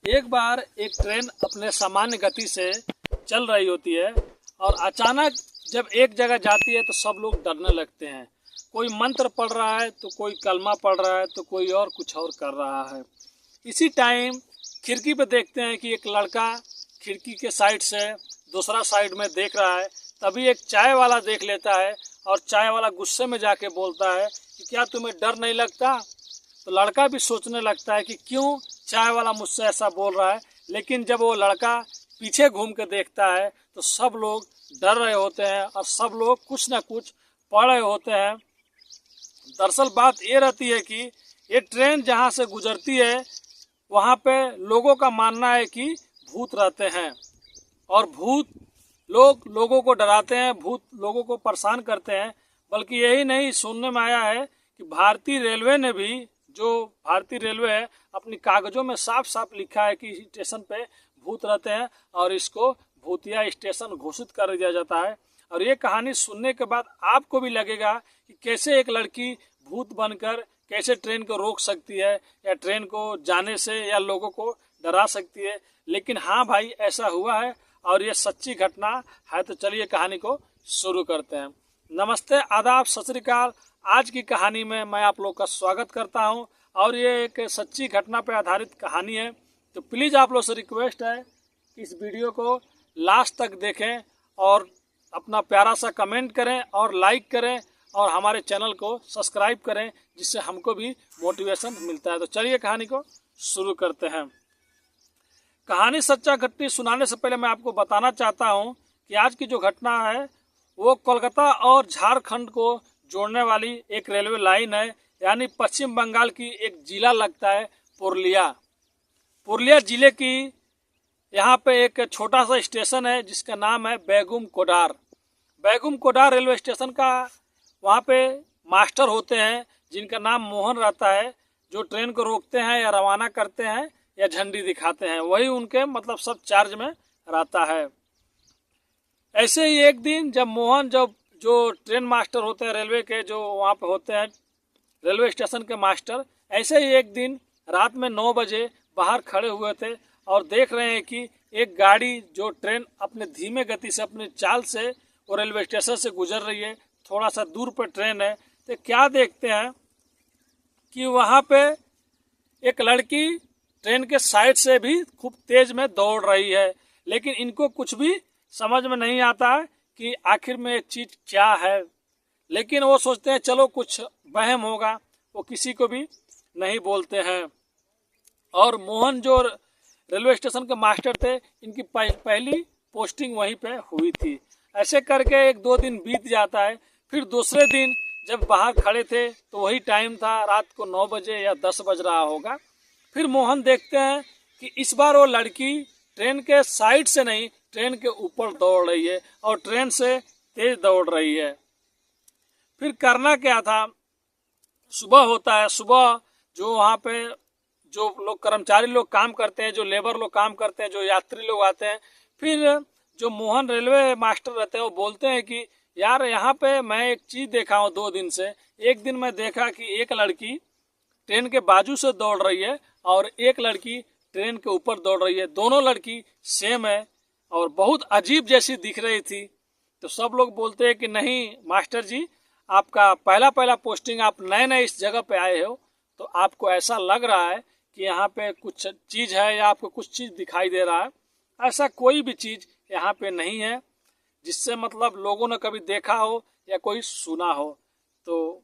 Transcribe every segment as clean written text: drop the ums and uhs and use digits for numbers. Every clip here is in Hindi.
एक बार एक ट्रेन अपने सामान्य गति से चल रही होती है और अचानक जब एक जगह जाती है तो सब लोग डरने लगते हैं। कोई मंत्र पढ़ रहा है तो कोई कलमा पढ़ रहा है तो कोई और कुछ और कर रहा है। इसी टाइम खिड़की पे देखते हैं कि एक लड़का खिड़की के साइड से दूसरा साइड में देख रहा है। तभी एक चाय वाला देख लेता है और चाय वाला गुस्से में जाके बोलता है कि क्या तुम्हें डर नहीं लगता। तो लड़का भी सोचने लगता है कि क्यों चाय वाला मुझसे ऐसा बोल रहा है। लेकिन जब वो लड़का पीछे घूम के देखता है तो सब लोग डर रहे होते हैं और सब लोग कुछ ना कुछ पढ़ रहे होते हैं। दरअसल बात ये रहती है कि ये ट्रेन जहाँ से गुजरती है वहाँ पे लोगों का मानना है कि भूत रहते हैं और भूत लोगों को डराते हैं, भूत लोगों को परेशान करते हैं। बल्कि यही नहीं, सुनने में आया है कि भारतीय रेलवे ने भी, जो भारतीय रेलवे है, अपनी कागजों में साफ साफ लिखा है कि स्टेशन पे भूत रहते हैं और इसको भूतिया स्टेशन घोषित कर दिया जाता है। और ये कहानी सुनने के बाद आपको भी लगेगा कि कैसे एक लड़की भूत बनकर कैसे ट्रेन को रोक सकती है या ट्रेन को जाने से या लोगों को डरा सकती है। लेकिन हाँ भाई, ऐसा हुआ है और ये सच्ची घटना है। तो चलिए कहानी को शुरू करते हैं। नमस्ते, आदाब, सत श्री अकाल। आज की कहानी में मैं आप लोग का स्वागत करता हूं और ये एक सच्ची घटना पर आधारित कहानी है। तो प्लीज़ आप लोग से रिक्वेस्ट है कि इस वीडियो को लास्ट तक देखें और अपना प्यारा सा कमेंट करें और लाइक करें और हमारे चैनल को सब्सक्राइब करें, जिससे हमको भी मोटिवेशन मिलता है। तो चलिए कहानी को शुरू करते हैं। कहानी सच्चा घटना सुनाने से पहले मैं आपको बताना चाहता हूं कि आज की जो घटना है वो कोलकाता और झारखंड को जोड़ने वाली एक रेलवे लाइन है, यानी पश्चिम बंगाल की एक जिला लगता है पुरुलिया जिले की। यहाँ पे एक छोटा सा स्टेशन है जिसका नाम है बेगम कोडार रेलवे स्टेशन का। वहाँ पे मास्टर होते हैं जिनका नाम मोहन रहता है, जो ट्रेन को रोकते हैं या रवाना करते हैं या झंडी दिखाते हैं। वही उनके मतलब सब चार्ज में रहता है। ऐसे ही एक दिन जब मोहन, जो ट्रेन मास्टर होते हैं रेलवे के, जो वहाँ पे होते हैं रेलवे स्टेशन के मास्टर, ऐसे ही एक दिन रात में 9 बजे बाहर खड़े हुए थे और देख रहे हैं कि एक गाड़ी, जो ट्रेन अपने धीमे गति से, अपने चाल से वो रेलवे स्टेशन से गुजर रही है। थोड़ा सा दूर पर ट्रेन है। तो क्या देखते हैं कि वहाँ पे एक लड़की ट्रेन के साइड से भी खूब तेज में दौड़ रही है। लेकिन इनको कुछ भी समझ में नहीं आता है कि आखिर में एक चीज़ क्या है। लेकिन वो सोचते हैं चलो कुछ वहम होगा, वो किसी को भी नहीं बोलते हैं। और मोहन, जो रेलवे स्टेशन के मास्टर थे, इनकी पहली पोस्टिंग वहीं पे हुई थी। ऐसे करके 1-2 दिन बीत जाता है। फिर दूसरे दिन जब बाहर खड़े थे तो वही टाइम था, रात को 9 बजे या 10 बज रहा होगा। फिर मोहन देखते हैं कि इस बार वो लड़की ट्रेन के साइड से नहीं, ट्रेन के ऊपर दौड़ रही है और ट्रेन से तेज दौड़ रही है। फिर करना क्या था, सुबह होता है। सुबह जो वहाँ पे जो लोग कर्मचारी लोग काम करते हैं, जो लेबर लोग काम करते हैं, जो यात्री लोग आते हैं, फिर जो मोहन रेलवे मास्टर रहते हैं वो बोलते हैं कि यार यहाँ पे मैं एक चीज़ देखा हूँ 2 दिन से। एक दिन मैं देखा कि एक लड़की ट्रेन के बाजू से दौड़ रही है और एक लड़की ट्रेन के ऊपर दौड़ रही है। दोनों लड़की सेम है और बहुत अजीब जैसी दिख रही थी। तो सब लोग बोलते हैं कि नहीं मास्टर जी, आपका पहला पोस्टिंग, आप नए इस जगह पे आए हो तो आपको ऐसा लग रहा है कि यहाँ पे कुछ चीज़ है या आपको कुछ चीज़ दिखाई दे रहा है। ऐसा कोई भी चीज़ यहाँ पे नहीं है जिससे मतलब लोगों ने कभी देखा हो या कोई सुना हो। तो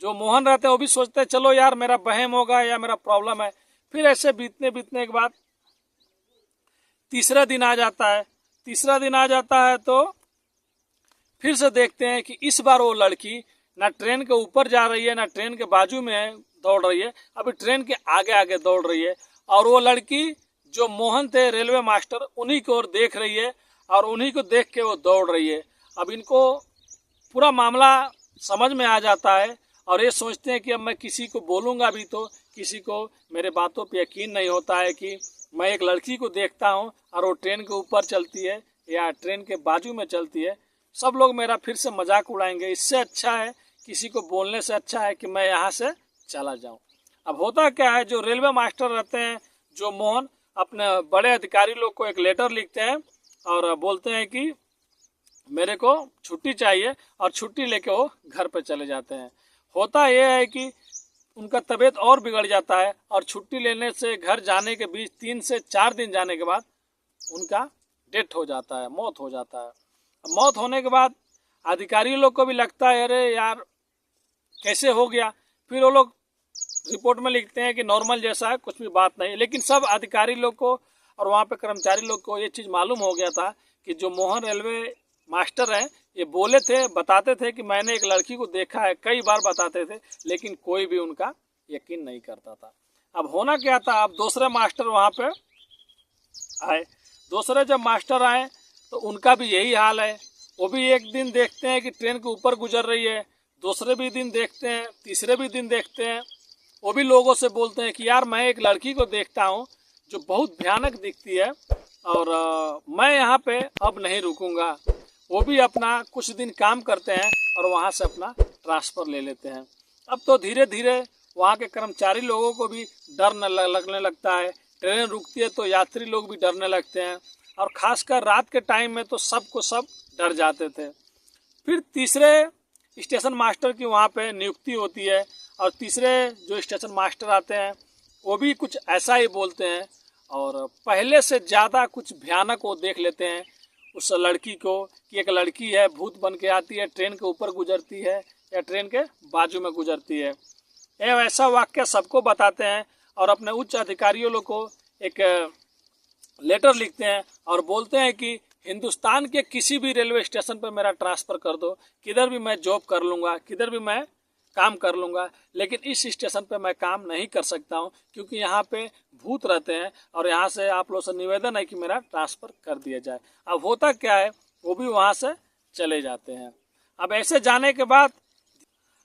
जो मोहन रहते हैं वो भी सोचते हैं चलो यार मेरा वहम होगा या मेरा प्रॉब्लम है। फिर ऐसे बीतने के बाद तीसरा दिन आ जाता है तो फिर से देखते हैं कि इस बार वो लड़की ना ट्रेन के ऊपर जा रही है ना ट्रेन के बाजू में दौड़ रही है, अभी ट्रेन के आगे दौड़ रही है। और वो लड़की, जो मोहन थे रेलवे मास्टर, उन्हीं की ओर देख रही है और उन्हीं को देख के वो दौड़ रही है। अब इनको पूरा मामला समझ में आ जाता है और ये सोचते हैं कि अब मैं किसी को बोलूँगा भी तो किसी को मेरे बातों पे यकीन नहीं होता है कि मैं एक लड़की को देखता हूँ और वो ट्रेन के ऊपर चलती है या ट्रेन के बाजू में चलती है। सब लोग मेरा फिर से मजाक उड़ाएंगे। इससे अच्छा है, किसी को बोलने से अच्छा है कि मैं यहाँ से चला जाऊँ। अब होता क्या है, जो रेलवे मास्टर रहते हैं, जो मोहन, अपने बड़े अधिकारी लोग को एक लेटर लिखते हैं और बोलते हैं कि मेरे को छुट्टी चाहिए, और छुट्टी लेके वो घर पे चले जाते हैं। होता यह है कि उनका तबीयत और बिगड़ जाता है, और छुट्टी लेने से घर जाने के बीच 3 से 4 दिन जाने के बाद उनका डेथ हो जाता है, मौत हो जाता है। मौत होने के बाद अधिकारी लोग को भी लगता है अरे यार कैसे हो गया। फिर वो लोग रिपोर्ट में लिखते हैं कि नॉर्मल जैसा है, कुछ भी बात नहीं। लेकिन सब अधिकारी लोग को और वहाँ पे कर्मचारी लोग को ये चीज़ मालूम हो गया था कि जो मोहन रेलवे मास्टर हैं ये बोले थे, बताते थे कि मैंने एक लड़की को देखा है, कई बार बताते थे, लेकिन कोई भी उनका यकीन नहीं करता था। अब होना क्या था, अब दूसरे मास्टर वहाँ पे आए। दूसरे जब मास्टर आए तो उनका भी यही हाल है। वो भी एक दिन देखते हैं कि ट्रेन के ऊपर गुजर रही है, दूसरे भी दिन देखते हैं, तीसरे भी दिन देखते हैं। वो भी लोगों से बोलते हैं कि यार मैं एक लड़की को देखता हूँ जो बहुत भयानक दिखती है, और मैं यहाँ पे अब नहीं रुकूंगा। वो भी अपना कुछ दिन काम करते हैं और वहाँ से अपना ट्रांसफ़र ले लेते हैं। अब तो धीरे धीरे वहाँ के कर्मचारी लोगों को भी डर लगने लगता है। ट्रेन रुकती है तो यात्री लोग भी डरने लगते हैं, और ख़ासकर रात के टाइम में तो सबको सब डर जाते थे। फिर तीसरे स्टेशन मास्टर की वहाँ पे नियुक्ति होती है, और तीसरे जो स्टेशन मास्टर आते हैं वो भी कुछ ऐसा ही बोलते हैं, और पहले से ज़्यादा कुछ भयानक वो देख लेते हैं उस लड़की को कि एक लड़की है, भूत बन के आती है, ट्रेन के ऊपर गुजरती है या ट्रेन के बाजू में गुजरती है। ये ऐसा वाक्य सबको बताते हैं और अपने उच्च अधिकारियों लोग को एक लेटर लिखते हैं और बोलते हैं कि हिंदुस्तान के किसी भी रेलवे स्टेशन पर मेरा ट्रांसफ़र कर दो, किधर भी मैं जॉब कर लूँगा, किधर भी मैं काम कर लूँगा, लेकिन इस स्टेशन पे मैं काम नहीं कर सकता हूँ क्योंकि यहाँ पे भूत रहते हैं, और यहाँ से आप लोगों से निवेदन है कि मेरा ट्रांसफ़र कर दिया जाए। अब होता क्या है, वो भी वहाँ से चले जाते हैं। अब ऐसे जाने के बाद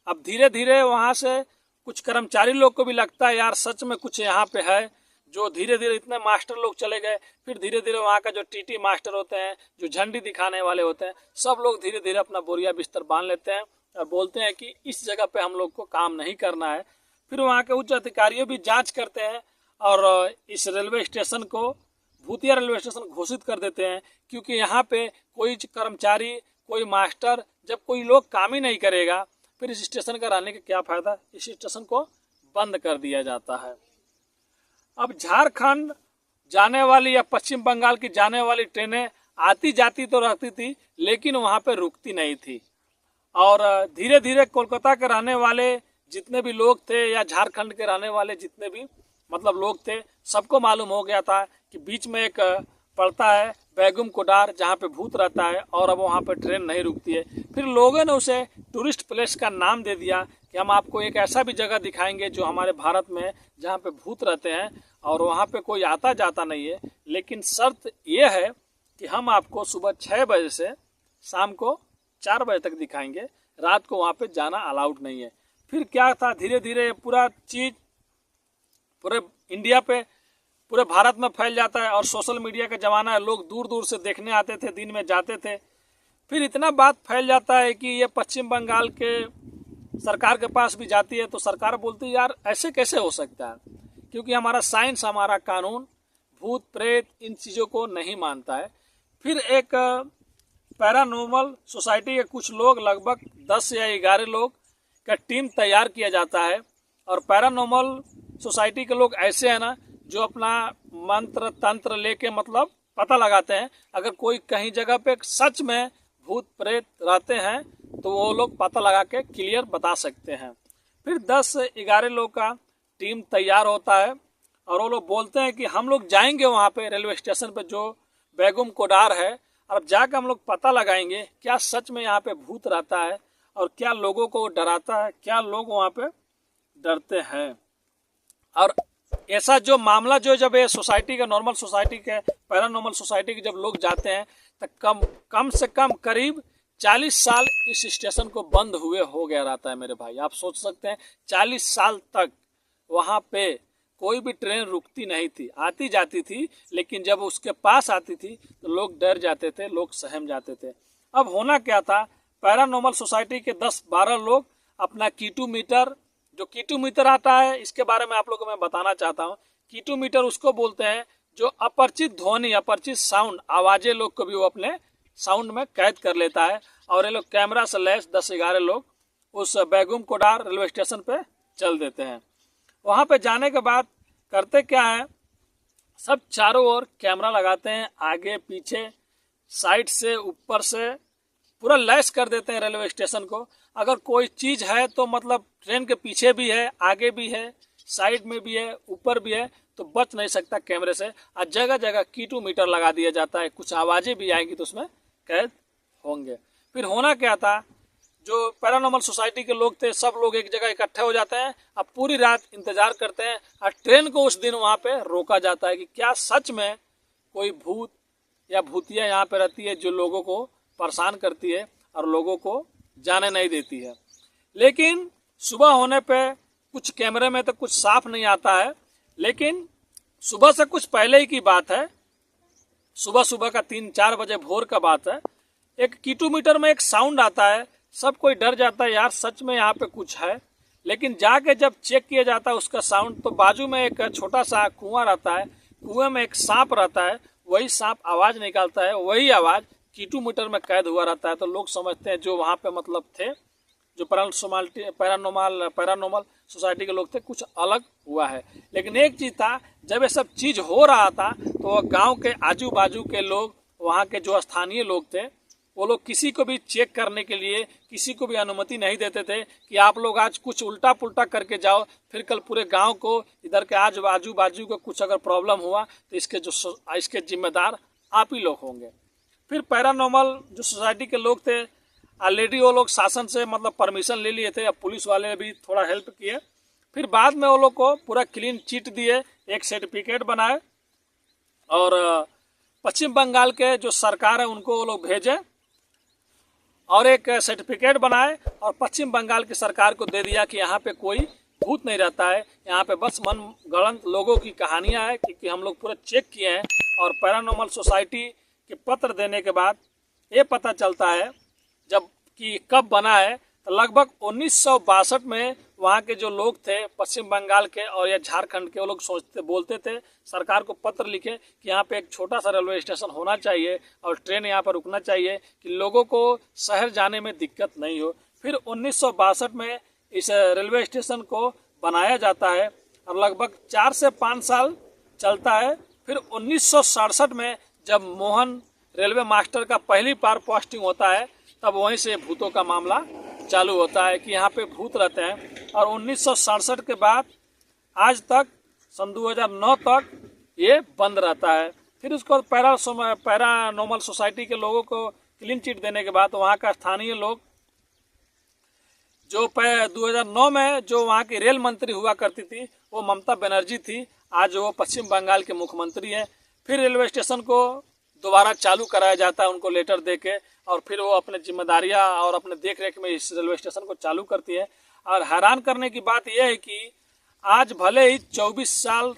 अब धीरे धीरे वहाँ से कुछ कर्मचारी लोग को भी लगता है यार सच में कुछ यहाँ पे है। जो धीरे धीरे इतने मास्टर लोग चले गए, फिर धीरे धीरे वहाँ का जो टीटी मास्टर होते हैं, जो झंडी दिखाने वाले होते हैं, सब लोग धीरे धीरे अपना बोरिया बिस्तर बांध लेते हैं और बोलते हैं कि इस जगह पे हम लोग को काम नहीं करना है। फिर वहाँ के उच्च अधिकारियों भी जांच करते हैं और इस रेलवे स्टेशन को भूतिया रेलवे स्टेशन घोषित कर देते हैं, क्योंकि यहाँ पे कोई कर्मचारी, कोई मास्टर, जब कोई लोग काम ही नहीं करेगा फिर इस स्टेशन का रहने का क्या फ़ायदा। इस स्टेशन को बंद कर दिया जाता है। अब झारखंड जाने वाली या पश्चिम बंगाल की जाने वाली ट्रेनें आती जाती तो रहती थी, लेकिन वहाँ पे रुकती नहीं थी। और धीरे धीरे कोलकाता के रहने वाले जितने भी लोग थे या झारखंड के रहने वाले जितने भी मतलब लोग थे, सबको मालूम हो गया था कि बीच में एक पड़ता है बैगुम कोडार, जहाँ पे भूत रहता है और अब वहाँ पे ट्रेन नहीं रुकती है। फिर लोगों ने उसे टूरिस्ट प्लेस का नाम दे दिया कि हम आपको एक ऐसा भी जगह दिखाएंगे जो हमारे भारत में जहाँ पे भूत रहते हैं और वहाँ पे कोई आता जाता नहीं है, लेकिन शर्त ये है कि हम आपको सुबह 6 बजे से शाम को 4 बजे तक दिखाएंगे, रात को वहाँ पे जाना अलाउड नहीं है। फिर क्या था, धीरे धीरे पूरा चीज़ पूरे इंडिया पे, पूरे भारत में फैल जाता है और सोशल मीडिया का ज़माना है, लोग दूर दूर से देखने आते थे, दिन में जाते थे। फिर इतना बात फैल जाता है कि ये पश्चिम बंगाल के सरकार के पास भी जाती है, तो सरकार बोलती है यार ऐसे कैसे हो सकता है, क्योंकि हमारा साइंस, हमारा कानून भूत प्रेत इन चीज़ों को नहीं मानता है। फिर एक पैरानॉर्मल सोसाइटी के कुछ लोग, लगभग 10 या 11 लोग का टीम तैयार किया जाता है, और पैरानॉर्मल सोसाइटी के लोग ऐसे हैं ना जो अपना मंत्र तंत्र लेके मतलब पता लगाते हैं। अगर कोई कहीं जगह पे सच में भूत प्रेत रहते हैं तो वो लोग पता लगा के क्लियर बता सकते हैं। फिर 10-11 लोग का टीम तैयार होता है और वो लोग बोलते हैं कि हम लोग जाएंगे वहाँ पे रेलवे स्टेशन पे जो बैगुम कोडार है, और जाकर हम लोग पता लगाएंगे क्या सच में यहाँ पे भूत रहता है और क्या लोगों को डराता है, क्या लोग वहाँ पे डरते हैं। और ऐसा जो मामला जो जब ये सोसाइटी का, नॉर्मल सोसाइटी के, पैरानॉर्मल सोसाइटी के जब लोग जाते हैं तो कम से कम करीब 40 साल इस स्टेशन को बंद हुए हो गया रहता है मेरे भाई। आप सोच सकते हैं 40 साल तक वहाँ पे कोई भी ट्रेन रुकती नहीं थी, आती जाती थी, लेकिन जब उसके पास आती थी तो लोग डर जाते थे, लोग सहम जाते थे। अब होना क्या था, पैरानॉर्मल सोसाइटी के 10-12 लोग अपना कीटू मीटर, जो कीटू मीटर आता है इसके बारे में आप लोगों को मैं बताना चाहता हूँ। कीटू मीटर उसको बोलते हैं जो अपरिचित ध्वनि, अपरिचित साउंड, आवाजें लोग को भी वो अपने साउंड में कैद कर लेता है। और ये लोग कैमरा से लैस 10-11 लोग उस बैगुम कोडार रेलवे स्टेशन पे चल देते हैं। वहाँ पे जाने के बाद करते क्या है, सब चारों ओर कैमरा लगाते हैं, आगे पीछे साइड से ऊपर से पूरा लैस कर देते हैं रेलवे स्टेशन को। अगर कोई चीज़ है तो मतलब ट्रेन के पीछे भी है, आगे भी है, साइड में भी है, ऊपर भी है, तो बच नहीं सकता कैमरे से। और जगह जगह कीटू मीटर लगा दिया जाता है, कुछ आवाज़ें भी आएंगी तो उसमें कैद होंगे। फिर होना क्या था, जो पैरानॉर्मल सोसाइटी के लोग थे सब लोग एक जगह इकट्ठे हो जाते हैं। अब पूरी रात इंतजार करते हैं और ट्रेन को उस दिन वहाँ पे रोका जाता है कि क्या सच में कोई भूत या भूतिया यहाँ पे रहती है जो लोगों को परेशान करती है और लोगों को जाने नहीं देती है। लेकिन सुबह होने पे कुछ कैमरे में तो कुछ साफ नहीं आता है, लेकिन सुबह से कुछ पहले ही की बात है, सुबह सुबह का 3-4 बजे भोर का बात है, एक कीटू मीटर में एक साउंड आता है। सब कोई डर जाता है, यार सच में यहाँ पे कुछ है। लेकिन जाके जब चेक किया जाता है उसका साउंड, तो बाजू में एक छोटा सा कुआं रहता है, कुएं में एक सांप रहता है, वही सांप आवाज़ निकालता है, वही आवाज़ कीटू मीटर में कैद हुआ रहता है। तो लोग समझते हैं जो वहाँ पे मतलब थे, जो पैरानॉर्मल सोसाइटी के लोग थे, कुछ अलग हुआ है। लेकिन एक चीज़ था, जब ये सब चीज़ हो रहा था तो गांव के आजू बाजू के लोग, वहाँ के जो स्थानीय लोग थे, वो लोग किसी को भी चेक करने के लिए किसी को भी अनुमति नहीं देते थे कि आप लोग आज कुछ उल्टा पुल्टा करके जाओ, फिर कल पूरे गांव को, इधर के आजू बाजू को कुछ अगर प्रॉब्लम हुआ तो इसके जिम्मेदार आप ही लोग होंगे। फिर पैरानॉर्मल जो सोसाइटी के लोग थे ऑलरेडी वो लोग शासन से मतलब परमिशन ले लिए थे, अब पुलिस वाले भी थोड़ा हेल्प किए। फिर बाद में वो लोग को पूरा क्लीन चिट दिए, एक सर्टिफिकेट बनाए और पश्चिम बंगाल के जो सरकार है उनको वो लोग भेजे और एक सर्टिफिकेट बनाए और पश्चिम बंगाल की सरकार को दे दिया कि यहाँ पे कोई भूत नहीं रहता है, यहाँ पे बस मन गढ़ंत लोगों की कहानियाँ हैं, क्योंकि हम लोग पूरा चेक किए हैं। और पैरानॉर्मल सोसाइटी के पत्र देने के बाद ये पता चलता है जब कि कब बना है, तो लगभग 1962 में वहाँ के जो लोग थे पश्चिम बंगाल के और या झारखंड के, वो लोग बोलते थे, सरकार को पत्र लिखे कि यहाँ पे एक छोटा सा रेलवे स्टेशन होना चाहिए और ट्रेन यहाँ पर रुकना चाहिए कि लोगों को शहर जाने में दिक्कत नहीं हो। फिर 1962 में इस रेलवे स्टेशन को बनाया जाता है और लगभग 4 से 5 साल चलता है। फिर 1967 में जब मोहन रेलवे मास्टर का पहली बार पोस्टिंग होता है, तब वहीं से भूतों का मामला चालू होता है कि यहाँ पे भूत रहते हैं। और 1967 के बाद आज तक, सन 2009 तक ये बंद रहता है। फिर उसको पैरानॉर्मल सोसाइटी के लोगों को क्लीन चिट देने के बाद वहाँ का स्थानीय लोग, जो 2009 में जो वहाँ की रेल मंत्री हुआ करती थी वो ममता बनर्जी थी, आज वो पश्चिम बंगाल के मुख्यमंत्री हैं। फिर रेलवे स्टेशन को दोबारा चालू कराया जाता है उनको लेटर दे के, और फिर वो अपने जिम्मेदारियां और अपने देख रेख में इस रेलवे स्टेशन को चालू करती है। और हैरान करने की बात यह है कि आज भले ही 24 साल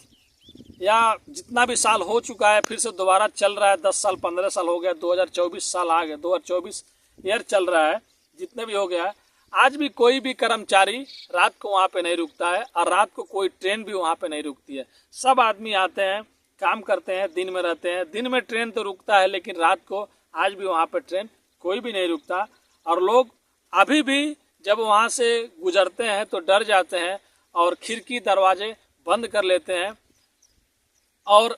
या जितना भी साल हो चुका है, फिर से दोबारा चल रहा है, 10 साल 15 साल हो गया, 2024 साल आ गए, 2024 ईयर चल रहा है, जितने भी हो गया है, आज भी कोई भी कर्मचारी रात को वहाँ पे नहीं रुकता है और रात को कोई ट्रेन भी वहाँ पे नहीं रुकती है। सब आदमी आते हैं, काम करते हैं, दिन में रहते हैं। दिन में ट्रेन तो रुकता है, लेकिन रात को आज भी वहाँ पे ट्रेन कोई भी नहीं रुकता। और लोग अभी भी जब वहाँ से गुजरते हैं तो डर जाते हैं और खिड़की दरवाजे बंद कर लेते हैं। और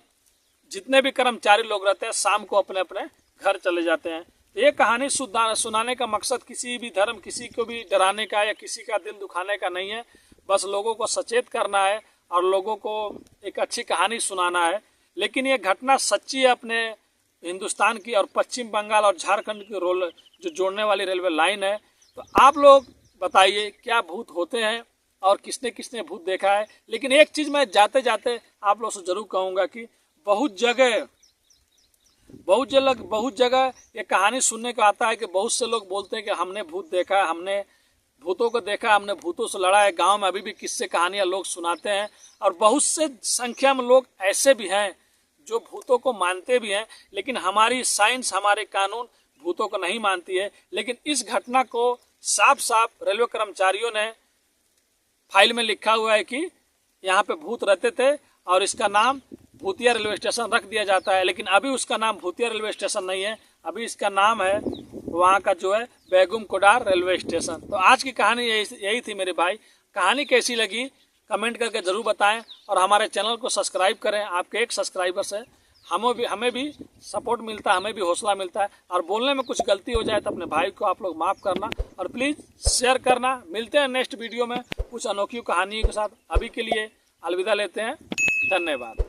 जितने भी कर्मचारी लोग रहते हैं शाम को अपने अपने घर चले जाते हैं। ये कहानी सुनाने का मकसद किसी भी धर्म, किसी को भी डराने का या किसी का दिल दुखाने का नहीं है, बस लोगों को सचेत करना है और लोगों को एक अच्छी कहानी सुनाना है। लेकिन ये घटना सच्ची है अपने हिंदुस्तान की और पश्चिम बंगाल और झारखंड की जो जोड़ने वाली रेलवे लाइन है। तो आप लोग बताइए क्या भूत होते हैं और किसने किसने भूत देखा है। लेकिन एक चीज़ मैं जाते जाते आप लोग से ज़रूर कहूँगा कि बहुत जगह ये कहानी सुनने को आता है कि बहुत से लोग बोलते हैं कि हमने भूत देखा है, हमने भूतों को देखा, हमने भूतों से लड़ा है। गांव में अभी भी किस्से कहानियां लोग सुनाते हैं और बहुत से संख्या में लोग ऐसे भी हैं जो भूतों को मानते भी हैं। लेकिन हमारी साइंस, हमारे कानून भूतों को नहीं मानती है। लेकिन इस घटना को साफ साफ रेलवे कर्मचारियों ने फाइल में लिखा हुआ है कि यहाँ पे भूत रहते थे और इसका नाम भूतिया रेलवे स्टेशन रख दिया जाता है, लेकिन अभी उसका नाम भूतिया रेलवे स्टेशन नहीं है, अभी इसका नाम है वहाँ का जो है बेगम कोडार रेलवे स्टेशन। तो आज की कहानी यही थी मेरे भाई। कहानी कैसी लगी कमेंट करके ज़रूर बताएं और हमारे चैनल को सब्सक्राइब करें। आपके एक सब्सक्राइबर से हमें भी सपोर्ट मिलता है, हमें भी हौसला मिलता है। और बोलने में कुछ गलती हो जाए तो अपने भाई को आप लोग माफ़ करना और प्लीज़ शेयर करना। मिलते हैं नेक्स्ट वीडियो में कुछ अनोखी कहानियों के साथ। अभी के लिए अलविदा लेते हैं, धन्यवाद।